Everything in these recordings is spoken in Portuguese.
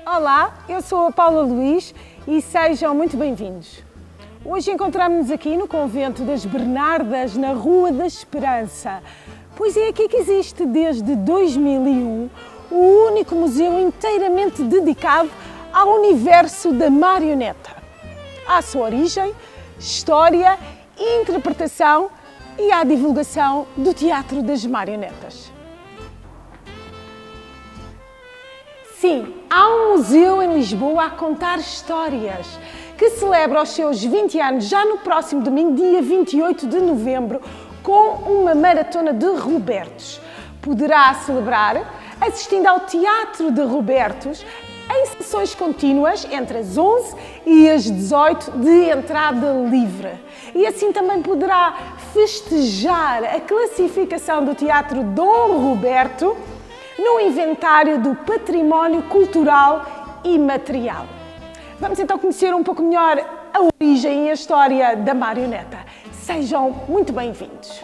Olá, eu sou a Paula Luís e sejam muito bem-vindos. Hoje encontramos-nos aqui no Convento das Bernardas, na Rua da Esperança, pois é aqui que existe desde 2001 o único museu inteiramente dedicado ao universo da marioneta, à sua origem, história, interpretação e à divulgação do teatro das marionetas. Sim, há um museu em Lisboa a contar histórias, que celebra os seus 20 anos já no próximo domingo, dia 28 de novembro, com uma maratona de Robertos. Poderá celebrar assistindo ao Teatro de Robertos em sessões contínuas entre as 11 e as 18 de entrada livre. E assim também poderá festejar a classificação do Teatro Dom Roberto no inventário do património cultural e material. Vamos então conhecer um pouco melhor a origem e a história da marioneta. Sejam muito bem-vindos.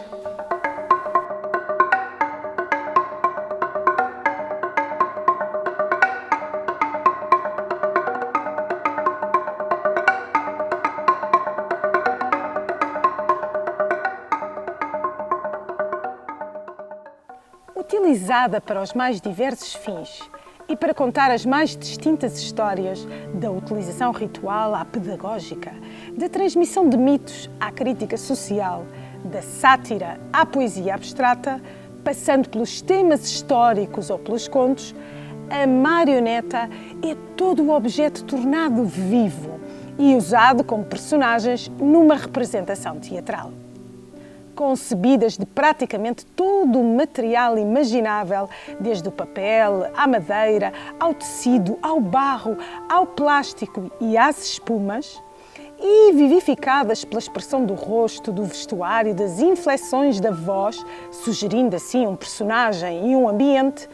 Utilizada para os mais diversos fins e para contar as mais distintas histórias, da utilização ritual à pedagógica, da transmissão de mitos à crítica social, da sátira à poesia abstrata, passando pelos temas históricos ou pelos contos, a marioneta é todo o objeto tornado vivo e usado como personagens numa representação teatral. Concebidas de praticamente todo o material imaginável, desde o papel, à madeira, ao tecido, ao barro, ao plástico e às espumas, e vivificadas pela expressão do rosto, do vestuário, das inflexões da voz, sugerindo assim um personagem e um ambiente,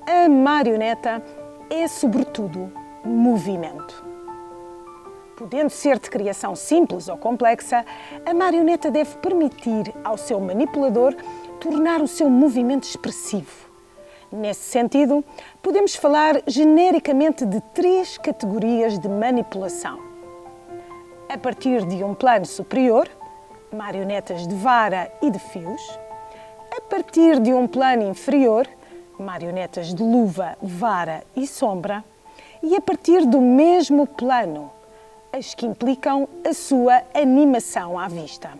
a marioneta é, sobretudo, movimento. Podendo ser de criação simples ou complexa, a marioneta deve permitir ao seu manipulador tornar o seu movimento expressivo. Nesse sentido, podemos falar genericamente de 3 categorias de manipulação. A partir de um plano superior, marionetas de vara e de fios. A partir de um plano inferior, marionetas de luva, vara e sombra. E a partir do mesmo plano, as que implicam a sua animação à vista.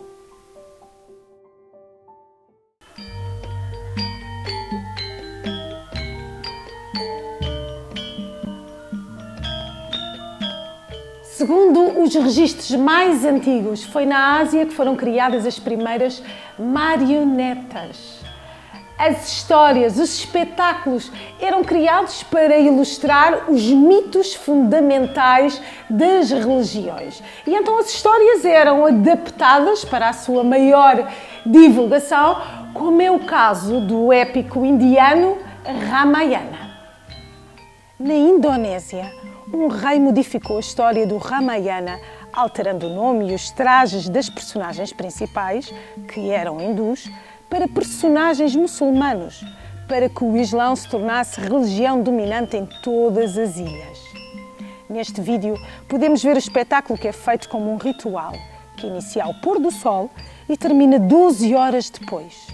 Segundo os registros mais antigos, foi na Ásia que foram criadas as primeiras marionetas. As histórias, os espetáculos eram criados para ilustrar os mitos fundamentais das religiões. E então as histórias eram adaptadas para a sua maior divulgação, como é o caso do épico indiano Ramayana. Na Indonésia, um rei modificou a história do Ramayana, alterando o nome e os trajes das personagens principais, que eram hindus, para personagens muçulmanos, para que o Islão se tornasse religião dominante em todas as ilhas. Neste vídeo podemos ver o espetáculo que é feito como um ritual, que inicia ao pôr do sol e termina 12 horas depois.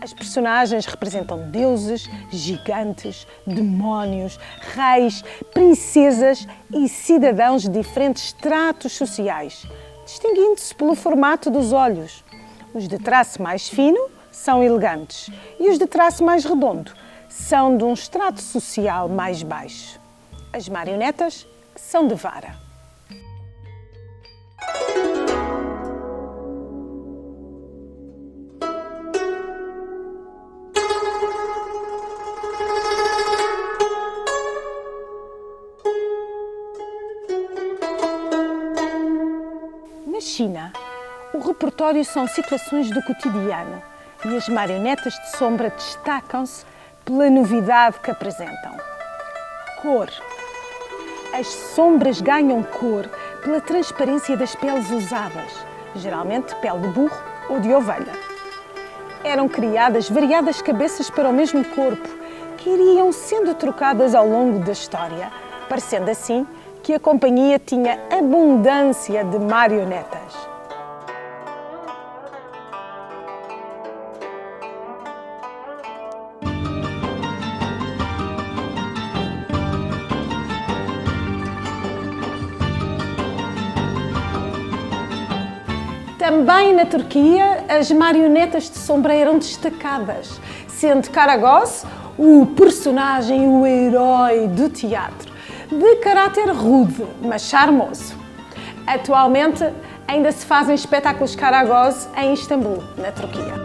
As personagens representam deuses, gigantes, demónios, reis, princesas e cidadãos de diferentes estratos sociais, distinguindo-se pelo formato dos olhos. Os de traço mais fino são elegantes e os de traço mais redondo são de um estrato social mais baixo. As marionetas são de vara. Na China, o repertório são situações do cotidiano e as marionetas de sombra destacam-se pela novidade que apresentam. Cor. As sombras ganham cor pela transparência das peles usadas, geralmente pele de burro ou de ovelha. Eram criadas variadas cabeças para o mesmo corpo, que iriam sendo trocadas ao longo da história, parecendo assim que a companhia tinha abundância de marionetas. Também na Turquia, as marionetas de sombra eram destacadas, sendo Karagöz o personagem, o herói do teatro, de caráter rude, mas charmoso. Atualmente, ainda se fazem espetáculos Karagöz em Istambul, na Turquia.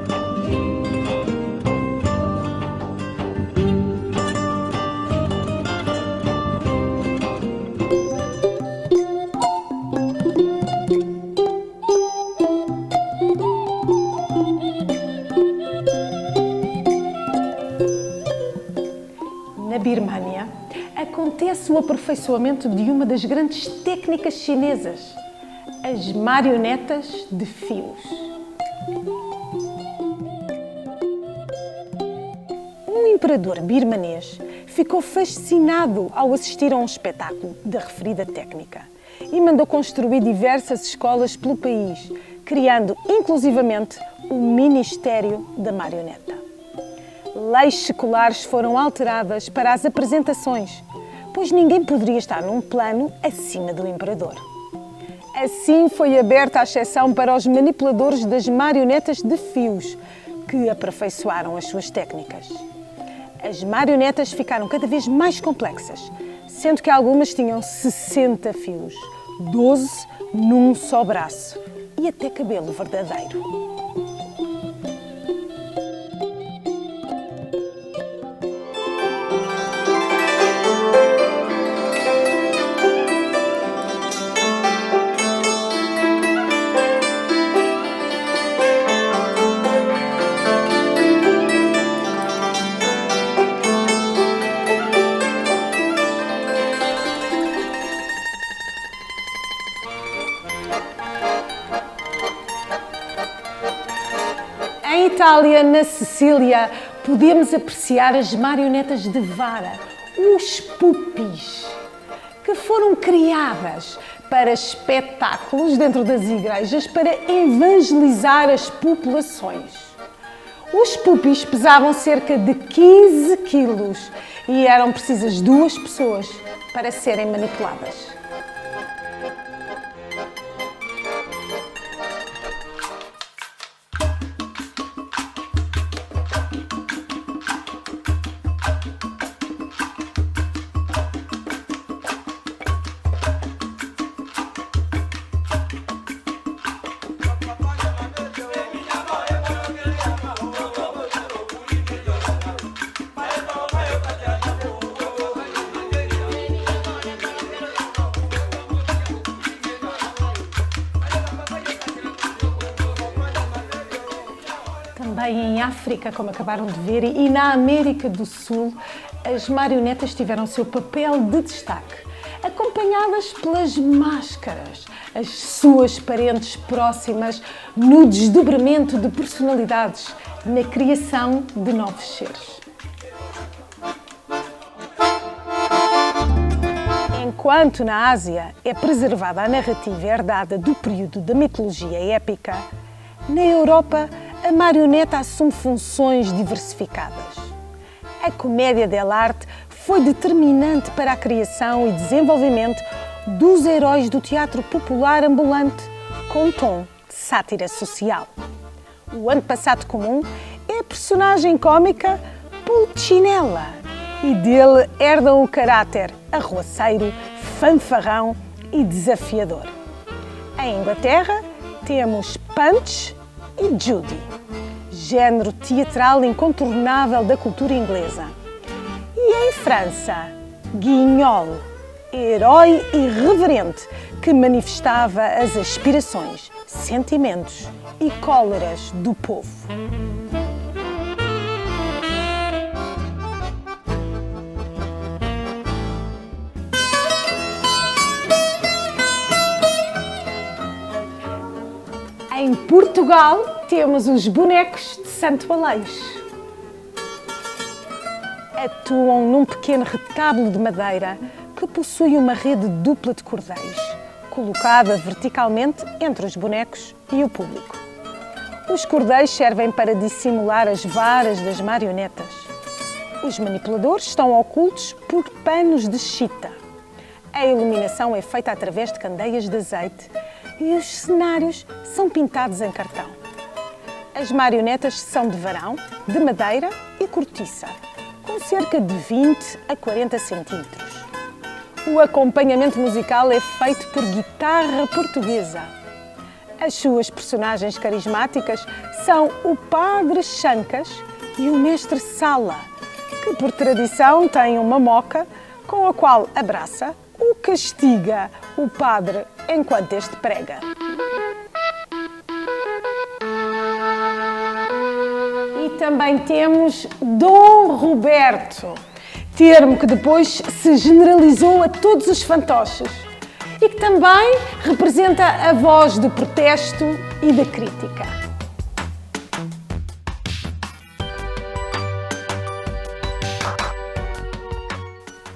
Na Birmânia, acontece o aperfeiçoamento de uma das grandes técnicas chinesas, as marionetas de fios. Um imperador birmanês ficou fascinado ao assistir a um espetáculo da referida técnica e mandou construir diversas escolas pelo país, criando inclusivamente o Ministério da Marioneta. Leis seculares foram alteradas para as apresentações, pois ninguém poderia estar num plano acima do imperador. Assim foi aberta a exceção para os manipuladores das marionetas de fios, que aperfeiçoaram as suas técnicas. As marionetas ficaram cada vez mais complexas, sendo que algumas tinham 60 fios, 12 num só braço e até cabelo verdadeiro. Em Itália, na Sicília, podemos apreciar as marionetas de vara, os pupis, que foram criadas para espetáculos dentro das igrejas para evangelizar as populações. Os pupis pesavam cerca de 15 quilos e eram precisas 2 pessoas para serem manipuladas. Também em África, como acabaram de ver, e na América do Sul, as marionetas tiveram seu papel de destaque, acompanhadas pelas máscaras, as suas parentes próximas, no desdobramento de personalidades, na criação de novos seres. Enquanto na Ásia é preservada a narrativa herdada do período da mitologia épica, na Europa a marioneta assume funções diversificadas. A comédia dell'arte foi determinante para a criação e desenvolvimento dos heróis do teatro popular ambulante, com um tom de sátira social. O antepassado comum é a personagem cómica Pulcinella, e dele herdam o caráter arruaceiro, fanfarrão e desafiador. Em Inglaterra temos Punch e Judy, género teatral incontornável da cultura inglesa. E em França, Guignol, herói irreverente que manifestava as aspirações, sentimentos e cóleras do povo. Em Portugal, temos os bonecos de Santo Aleixo. Atuam num pequeno retábulo de madeira que possui uma rede dupla de cordéis, colocada verticalmente entre os bonecos e o público. Os cordéis servem para dissimular as varas das marionetas. Os manipuladores estão ocultos por panos de chita. A iluminação é feita através de candeias de azeite e os cenários são pintados em cartão. As marionetas são de varão, de madeira e cortiça, com cerca de 20 a 40 centímetros. O acompanhamento musical é feito por guitarra portuguesa. As suas personagens carismáticas são o Padre Chancas e o Mestre Sala, que por tradição tem uma moca com a qual abraça ou castiga o padre enquanto este prega. E também temos Dom Roberto, termo que depois se generalizou a todos os fantoches e que também representa a voz de protesto e de crítica.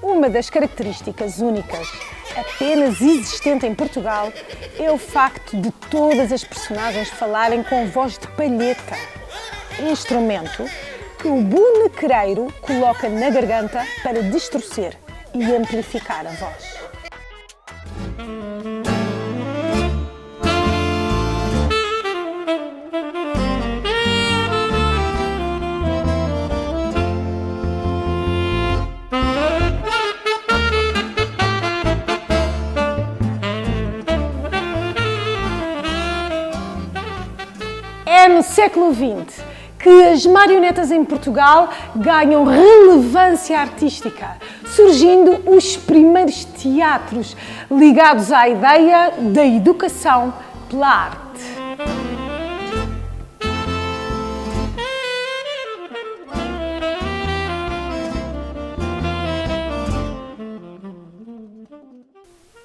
Uma das características únicas apenas existente em Portugal é o facto de todas as personagens falarem com voz de palheta, instrumento que o bonequeiro coloca na garganta para distorcer e amplificar a voz. É no século XX que as marionetas em Portugal ganham relevância artística, surgindo os primeiros teatros ligados à ideia da educação pela arte.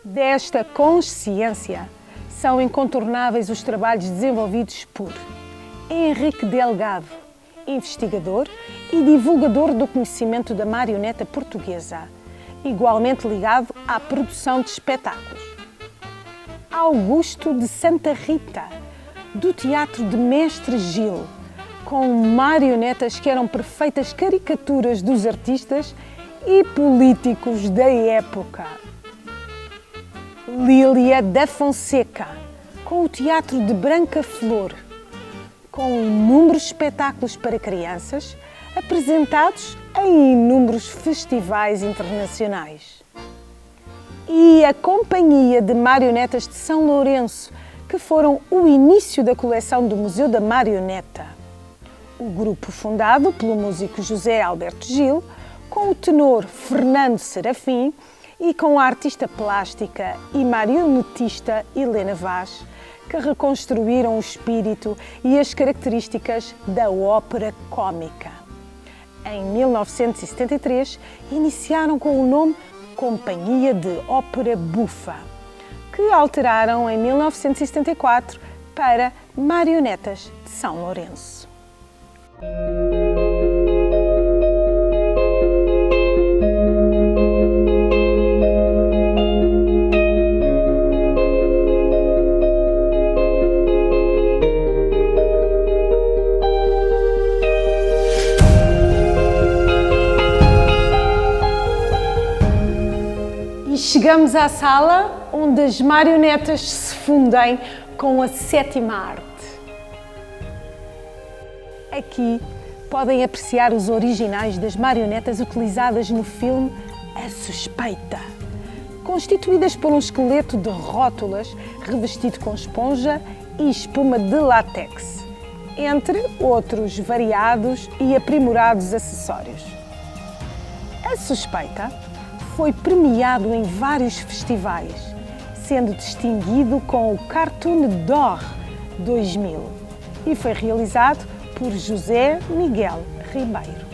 Desta consciência são incontornáveis os trabalhos desenvolvidos por Henrique Delgado, investigador e divulgador do conhecimento da marioneta portuguesa, igualmente ligado à produção de espetáculos. Augusto de Santa Rita, do Teatro de Mestre Gil, com marionetas que eram perfeitas caricaturas dos artistas e políticos da época. Lília da Fonseca, com o Teatro de Branca Flor, com inúmeros espetáculos para crianças, apresentados em inúmeros festivais internacionais. E a Companhia de Marionetas de São Lourenço, que foram o início da coleção do Museu da Marioneta. O grupo fundado pelo músico José Alberto Gil, com o tenor Fernando Serafim e com a artista plástica e marionetista Helena Vaz, que reconstruíram o espírito e as características da ópera cômica. Em 1973, iniciaram com o nome Companhia de Ópera Bufa, que alteraram em 1974 para Marionetas de São Lourenço. Chegamos à sala onde as marionetas se fundem com a sétima arte. Aqui podem apreciar os originais das marionetas utilizadas no filme A Suspeita, constituídas por um esqueleto de rótulas revestido com esponja e espuma de látex, entre outros variados e aprimorados acessórios. A Suspeita foi premiado em vários festivais, sendo distinguido com o Cartoon d'Or 2000 e foi realizado por José Miguel Ribeiro.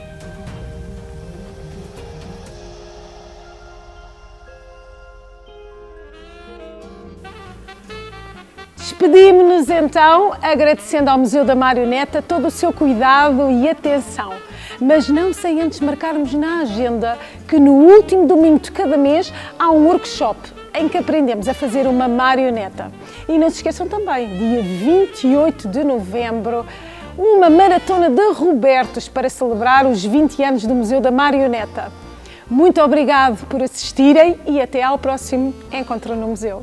Despedimos-nos então, agradecendo ao Museu da Marioneta todo o seu cuidado e atenção. Mas não sem antes marcarmos na agenda que no último domingo de cada mês há um workshop em que aprendemos a fazer uma marioneta. E não se esqueçam também, dia 28 de novembro, uma maratona de Robertos para celebrar os 20 anos do Museu da Marioneta. Muito obrigado por assistirem e até ao próximo Encontro no Museu.